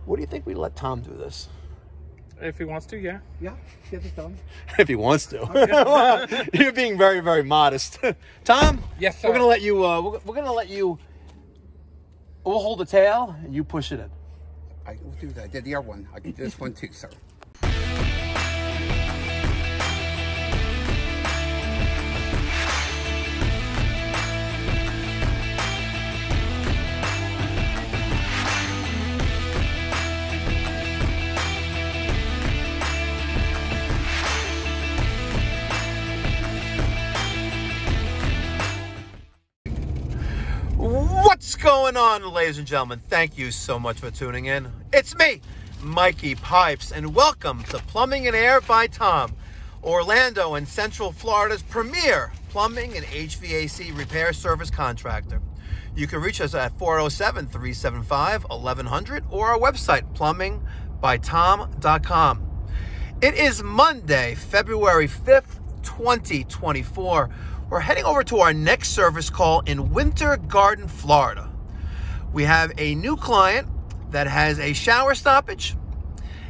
What do you think we let Tom do this? If he wants to, yeah. Yeah, get this done. If he wants to. Well, you're being very, very modest. Tom? Yes, sir. We're gonna let you. We're gonna let you. We'll hold the tail and you push it in. I will do that. I did the other one. I can do this one too, sir. What's going on, ladies and gentlemen? Thank you so much for tuning in. It's me, Mikey Pipes, and welcome to Plumbing and Air by Tom, Orlando and Central Florida's premier plumbing and HVAC repair service contractor. You can reach us at 407-375-1100 or our website, plumbingbytom.com. It is Monday, February 5th, 2024. We're heading over to our next service call in Winter Garden, Florida. We have a new client that has a shower stoppage,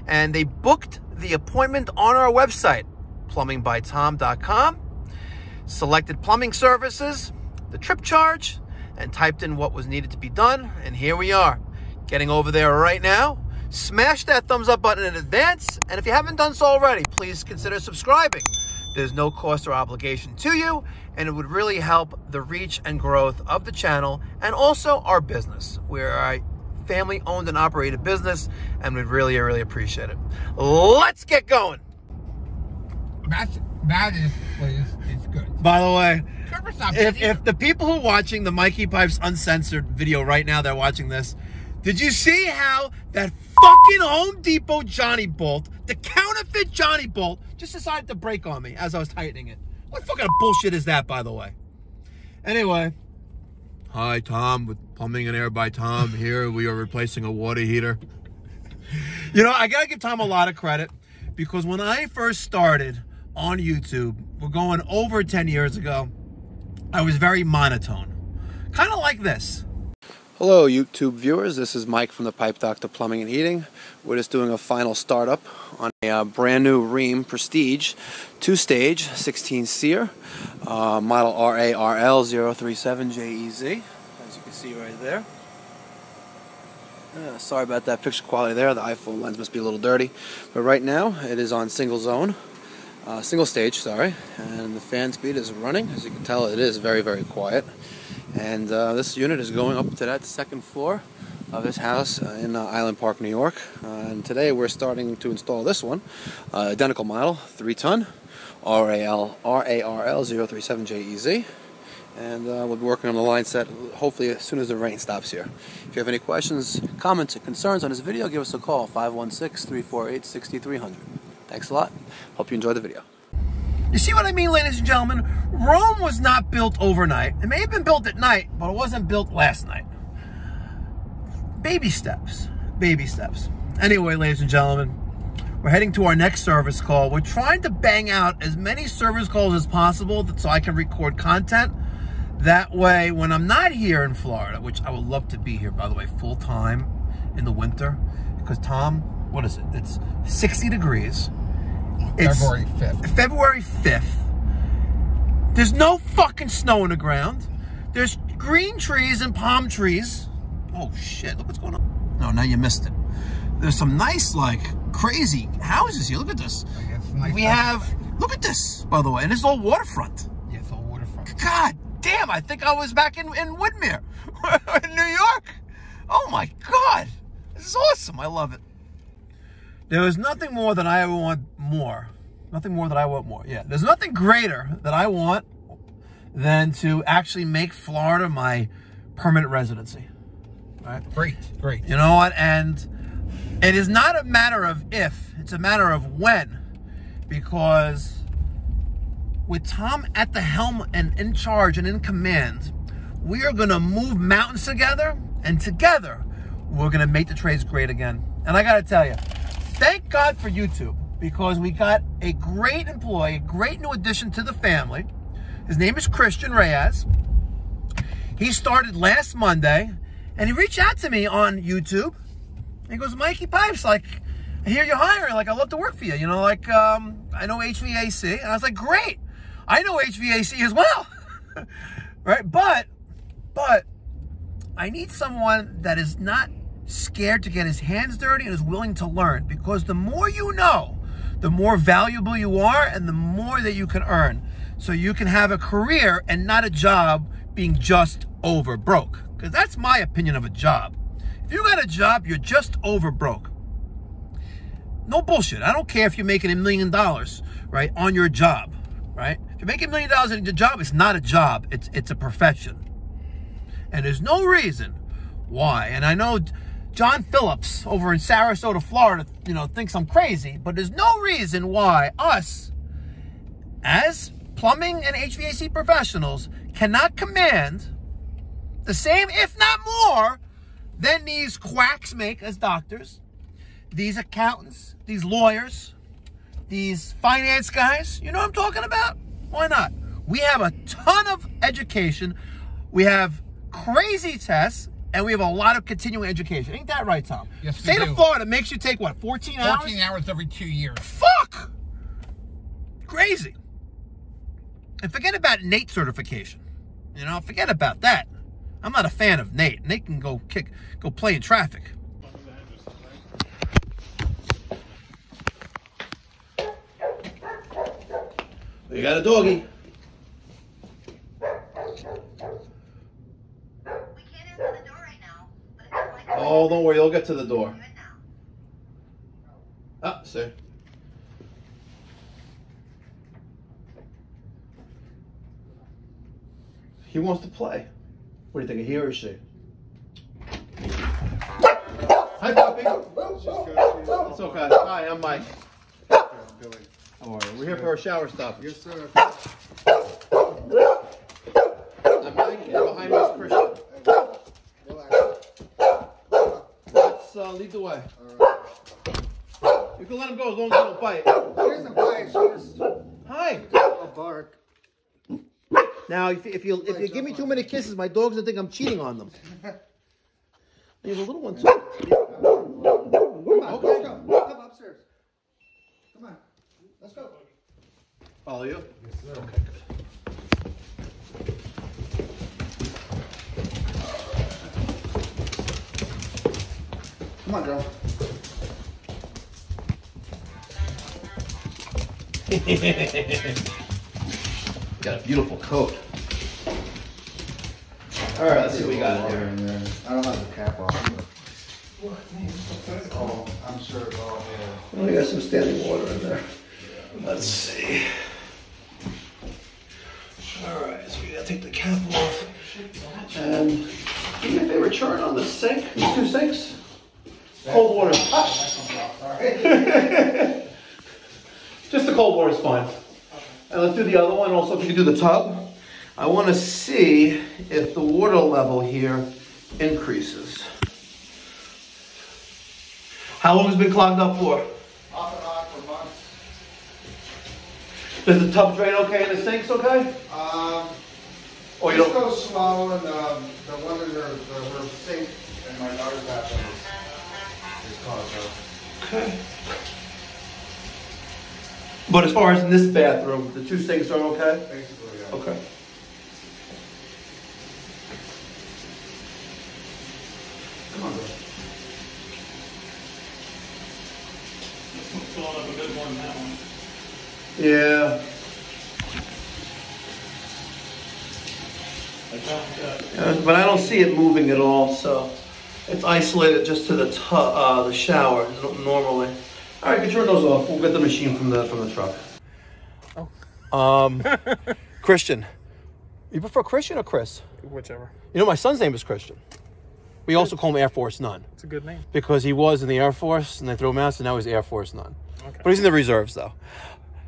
and they booked the appointment on our website, plumbingbytom.com, selected plumbing services, the trip charge, and typed in what was needed to be done, and here we are, getting over there right now. Smash that thumbs up button in advance, and if you haven't done so already, please consider subscribing. There's no cost or obligation to you, and it would really help the reach and growth of the channel and also our business. We're a family-owned and operated business, and we'd really, really appreciate it. Let's get going. That is good. By the way, if the people who are watching the Mikey Pipes Uncensored video right now, they're watching this, did you see how that fucking Home Depot Johnny Bolt, the counterfeit Johnny Bolt, just decided to break on me as I was tightening it? What fucking bullshit is that, by the way? Anyway. Hi, Tom, with Plumbing and Air by Tom. Here we are replacing a water heater. You know, I gotta give Tom a lot of credit, because when I first started on YouTube, we're going over 10 years ago, I was very monotone. Kind of like this. Hello, YouTube viewers. This is Mike from the Pipe Doctor Plumbing and Heating. We're just doing a final startup on a brand new Rheem Prestige 2-stage 16 SEER, model RARL037JEZ, as you can see right there. Sorry about that picture quality there. The iPhone lens must be a little dirty. But right now, it is on single stage, sorry. And the fan speed is running. As you can tell, it is very, very quiet. And this unit is going up to that second floor of this house in Island Park, New York. And today we're starting to install this one, identical model, 3-ton, RARL037JEZ. And we'll be working on the line set hopefully as soon as the rain stops here. If you have any questions, comments, or concerns on this video, give us a call, 516-348-6300. Thanks a lot. Hope you enjoyed the video. You see what I mean, ladies and gentlemen? Rome was not built overnight. It may have been built at night, but it wasn't built last night. Baby steps. Baby steps. Anyway, ladies and gentlemen, we're heading to our next service call. We're trying to bang out as many service calls as possible so I can record content. That way, when I'm not here in Florida, which I would love to be here, by the way, full time in the winter, because Tom, what is it? It's 60 degrees. It's February 5th. February 5th. There's no fucking snow on the ground. There's green trees and palm trees. Oh shit, look what's going on. No, now you missed it. There's some nice, like, crazy houses here. Look at this. Nice. We have, look at this, by the way, and it's all waterfront. Yeah, it's all waterfront. God damn, I think I was back in Woodmere, in New York. Oh my God. This is awesome. I love it. There is nothing more that I want more. Nothing more that I want more. Yeah, there's nothing greater that I want than to actually make Florida my permanent residency. Right? Great. You know what? And it is not a matter of if, it's a matter of when. Because with Tom at the helm and in charge and in command, we are going to move mountains together, and together we're going to make the trades great again. And I got to tell you, thank God for YouTube, because we got a great employee, a great new addition to the family. His name is Christian Reyes. He started last Monday, and he reached out to me on YouTube, He goes, Mikey Pipes, like, I hear you're hiring. Like, I'd love to work for you. You know, like, I know HVAC. And I was like, great. I know HVAC as well. Right? But I need someone that is not scared to get his hands dirty and is willing to learn, because the more you know, the more valuable you are and the more that you can earn. So you can have a career and not a job being just over broke. Because that's my opinion of a job. If you got a job, you're just over broke. No bullshit. I don't care if you're making $1 million, right, on your job, right? If you're making $1 million in your job, it's not a job. It's a profession. And there's no reason why. And I know John Phillips over in Sarasota, Florida, you know, thinks I'm crazy, but there's no reason why us, as plumbing and HVAC professionals, cannot command the same, if not more, than these quacks make as doctors, these accountants, these lawyers, these finance guys. You know what I'm talking about? Why not? We have a ton of education. We have crazy tests. And we have a lot of continuing education. Ain't that right, Tom? Yes, State of Florida makes you take, what, 14 hours? 14 hours every 2 years. Fuck! Crazy. And forget about NATE certification. You know, forget about that. I'm not a fan of NATE. NATE can go play in traffic. You got a doggy. Oh, don't worry, you'll get to the door. Ah, see. He wants to play. What do you think, he or she? Hi, puppy. It's okay. Hi, I'm Mike. How are you? We're here for our shower stop. Yes, sir. I'm Mike, and behind me is Christian. Let's lead the way. You can let him go as long as he don't bite. Here's the bite. Hi. A bark. Now, if you give me too many kisses, my dog's gonna think I'm cheating on them. There's a little one too. Come on, Okay. let's go. Come upstairs. Come on. Let's go. Follow you? Yes, sir. Okay, good. Come on, girl. Got a beautiful coat. All right, let's see what we got in here. I don't have the cap on. Oh, I'm sure it's all here. We got some standing water in there. Let's see. All right, so we gotta take the cap off. And do me a favor, turn on the sink. These two sinks. Cold water. Just the cold water is fine. And let's do the other one. Also, if you can do the tub. I want to see if the water level here increases. How long has it been clogged up for? Off and on for months. Does the tub drain okay and the sink's okay? Or you Just don't? go slow, and the one in her sink and my daughter's bathroom is clogged up. Okay. But as far as in this bathroom, the two sinks are okay? Basically, yeah. Okay. Come on, girl. Filling up a bit more than that one. Yeah. But I don't see it moving at all, so it's isolated just to the shower normally. All right, you can turn those off. We'll get the machine from the truck. Oh. Christian. You prefer Christian or Chris? Whichever. You know, my son's name is Christian. We also call him Air Force None. It's a good name. Because he was in the Air Force, and they threw him out, so now he's Air Force None. Okay. But he's in the reserves, though.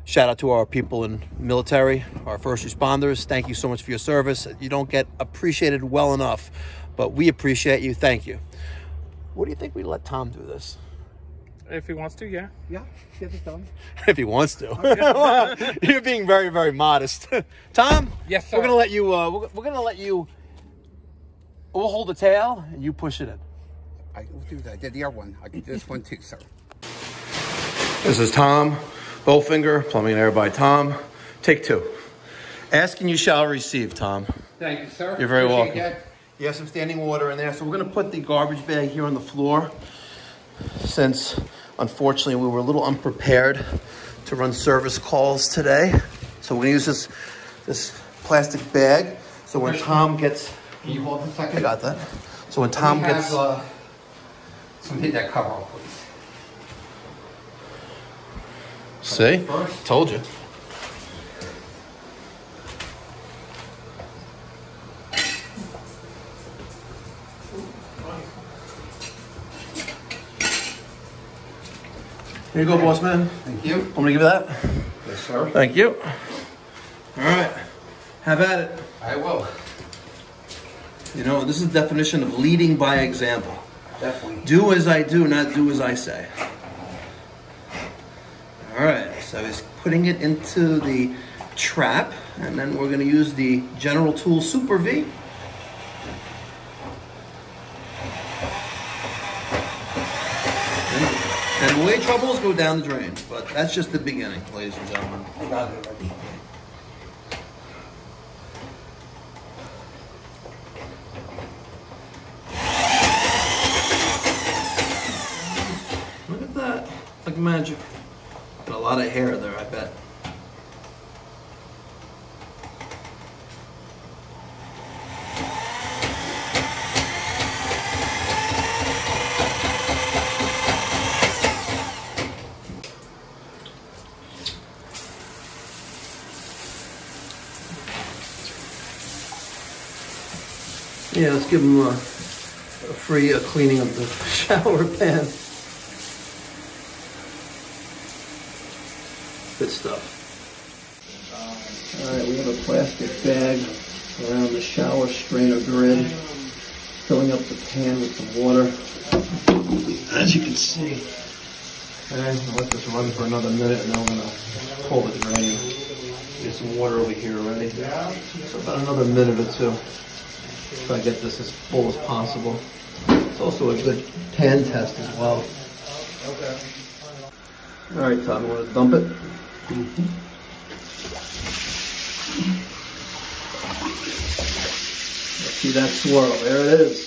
Shout out to our people in military, our first responders. Thank you so much for your service. You don't get appreciated well enough, but we appreciate you. Thank you. What do you think we let Tom do this? If he wants to, yeah. Yeah, get it done. If he wants to. Okay. You're being very, very modest. Tom? Yes, sir. We're gonna let you. We're gonna let you. We'll hold the tail and you push it in. I will do that. I did the other one. I can do this one too, sir. This is Tom Bowfinger, Plumbing and Air by Tom. Take 2. Ask and you shall receive, Tom. Thank you, sir. You're very Appreciate welcome. that. You have some standing water in there. So we're going to put the garbage bag here on the floor since, unfortunately, we were a little unprepared to run service calls today. So we're going to use this plastic bag. So when Tom gets... Can you hold a second? I got that. So when Tom gets... So hit that cover off, please. See? First. Told you. Here you go, boss man. Thank you. I'm gonna give you that. Yes, sir. Thank you. All right. Have at it. I will. You know, this is the definition of leading by example. Definitely. Do as I do, not do as I say. All right, so he's putting it into the trap, and then we're gonna use the General Tool Super V. And away troubles go down the drain, but that's just the beginning, ladies and gentlemen. I got it already. Look at that, like magic. And a lot of hair there, I bet. Yeah, let's give him a free cleaning of the shower pan. Good stuff. All right, we have a plastic bag around the shower strainer grid, filling up the pan with some water. As you can see, okay, I'll let this run for another minute, and then we're gonna pull the drain. Get some water over here already. So about another minute or two. Try to get this as full as possible. It's also a good pan test as well. Okay. All right, Tom, you want to dump it? See that swirl? There it is.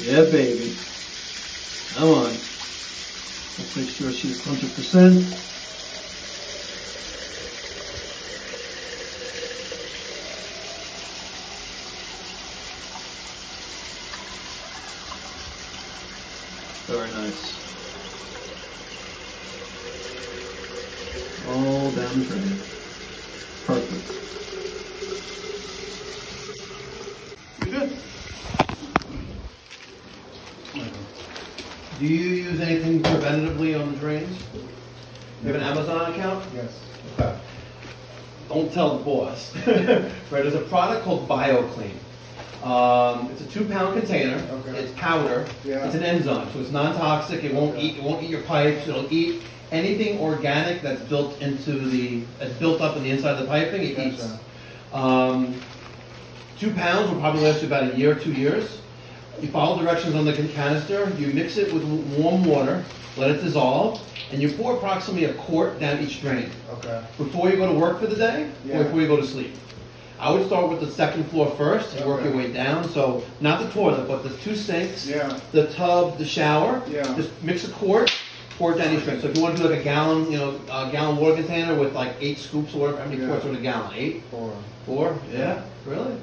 Yeah. Yeah, baby. Come on. Let's make sure she's 100%. Very nice. All down the drain. Perfect. You're good. Do you use anything preventatively on the drains? You have an Amazon account? Yes. Okay. Don't tell the boss. Right, there's a product called BioClean. It's a 2-pound container. Okay. It's powder. Yeah. It's an enzyme, so it's non-toxic. It won't eat. It won't eat your pipes. It'll eat anything organic that's built up in the inside of the piping. It eats. 2 pounds will probably last you about a year or 2 years. You follow directions on the canister. You mix it with warm water. Let it dissolve, and you pour approximately a quart down each drain. Okay. Before you go to work for the day, Yeah. or before you go to sleep. I would start with the second floor first and work your way down. So not the toilet, but the 2 sinks, Yeah. the tub, the shower. Yeah. Just mix a quart, pour it down each drain. So if you want to do like a gallon, a gallon water container with like 8 scoops or whatever, how many quarts are in a gallon? 8? 4. 4? Yeah. Really?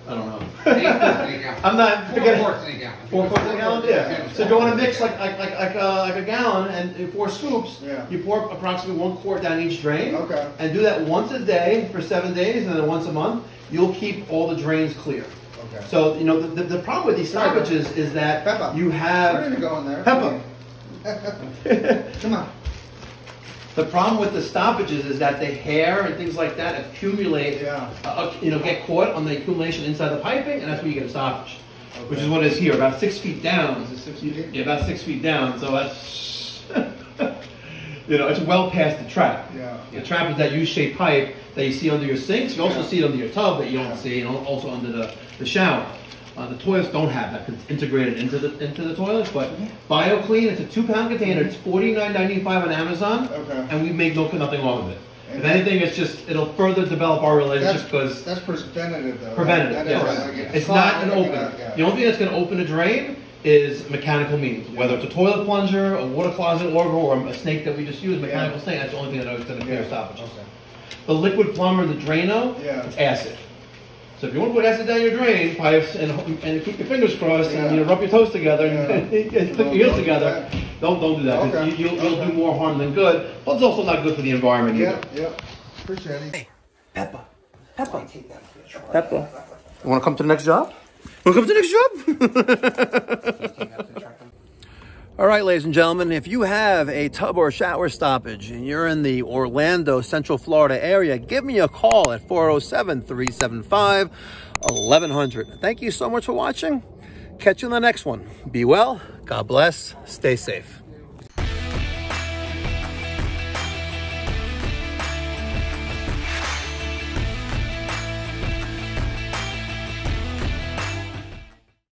I don't know. I'm I'm not. 4 Forget quarts in a gallon. 4 quarts in a gallon. Yeah. So if you want to mix like a gallon and 4 scoops, Yeah. you pour approximately 1 quart down each drain. Okay. And do that once a day for 7 days, and then once a month. You'll keep all the drains clear. Okay. So the problem with these stoppages is that Peppa. you We're have gonna go in there. Peppa. Come on. The problem with the stoppages is that the hair and things like that accumulate, Yeah. get caught on the accumulation inside the piping, and that's where you get a stoppage, which is what it is here, about 6 feet down. Is it 6 feet? Yeah, about 6 feet down. So that's, it's well past the trap. Yeah. The trap is that U-shaped pipe that you see under your sinks. You also see it under your tub that you don't see, and also under the shower. The toilets don't have that because it's integrated into the toilets. But BioClean, it's a 2-pound container. It's $49.95 on Amazon, and we make nothing wrong with it. If anything, it'll further develop our relationship because that's preventative though. Preventative, yes. It's not an opener. The only thing that's going to open a drain is mechanical means, whether it's a toilet plunger, a water closet auger, or a snake that we just use, mechanical snake. That's the only thing that is going to clear stoppages. The liquid plumber, the Drano, it's acid. So if you want to put acid down your drain pipes and keep your fingers crossed and rub your toes together and click your heels together, don't do that. Okay. You'll do more harm than good. But it's also not good for the environment either. Appreciate it. Hey, Peppa. You want to come to the next job? Want to come to the next job? All right, ladies and gentlemen, if you have a tub or shower stoppage and you're in the Orlando, Central Florida area, give me a call at 407-375-1100. Thank you so much for watching. Catch you in the next one. Be well, God bless, stay safe.